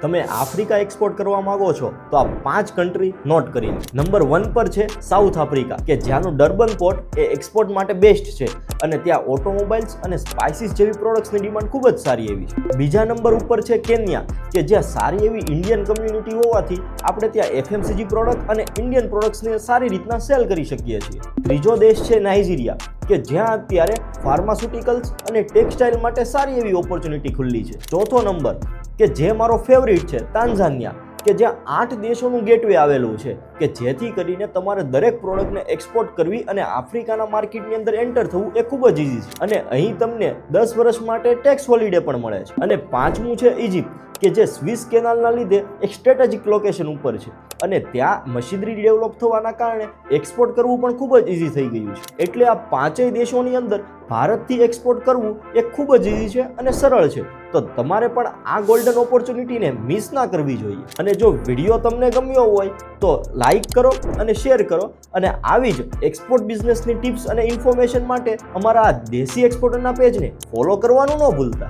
તમે Africa export કરવા માંગો છો તો આ 5 કન્ટ્રી નોટ કરી લો. નંબર 1 પર છે સાઉથ આફ્રિકા, કે જ્યાંનું ડર્બન પોર્ટ એ એક્સપોર્ટ માટે બેસ્ટ છે અને ત્યાં ઓટોમોબાઈલ્સ અને સ્પાઇસીસ જેવી પ્રોડક્ટ્સની ડિમાન્ડ ખૂબ જ સારી એવી છે. બીજા નંબર ઉપર છે કેન્યા, કે જ્યાં સારી એવી ઇન્ડિયન કમ્યુનિટી હોવાથી આપણે ત્યાં એફએમસીજી પ્રોડક્ટ અને ઇન્ડિયન પ્રોડક્ટ્સને સારી રીતના સેલ કરી શકીએ છીએ. ત્રીજો દેશ છે નાઇજીરિયા, કે જ્યાં અત્યારે ફાર્માસ્યુટિકલ્સ અને ટેક્સટાઇલ માટે સારી એવી ઓપોર્ચ્યુનિટી ખુલ્લી છે. ચોથો નંબર કે જે મારો ફેવરિટ છે તાન્ઝાનિયા, કે જ્યાં 8 દેશોનું ગેટવે આવેલું છે, કે જેથી કરીને તમારે દરેક પ્રોડક્ટને એક્સપોર્ટ કરવી અને આફ્રિકાના માર્કેટની અંદર એન્ટર થવું એ ખૂબ જ ઇઝી છે. અને અહીં તમને 10 વર્ષ માટે ટેક્સ હોલિડે પણ મળે છે. અને પાંચમું છે ઇજિપ્ત, કે જે સ્વિસ કેનાલના લીધે એક સ્ટ્રેટેજિક લોકેશન ઉપર છે અને ત્યાં મશીનરી ડેવલપ થવાના કારણે એક્સપોર્ટ કરવું પણ ખૂબ જ ઇઝી થઈ ગયું છે. એટલે આ 5 દેશોની અંદર ભારતથી એક્સપોર્ટ કરવું એ ખૂબ જ ઇઝી છે અને સરળ છે. તો તમારે પણ આ ગોલ્ડન ઓપોર્ચ્યુનિટીને મિસ ના કરવી જોઈએ. અને જો વિડીયો તમને ગમ્યો હોય તો લાઈક કરો અને શેર કરો, અને આવી જ એક્સપોર્ટ બિઝનેસની ટિપ્સ અને ઇન્ફોર્મેશન માટે અમારા આ દેશી એક્સપોર્ટરના પેજને ફોલો કરવાનું ન ભૂલતા.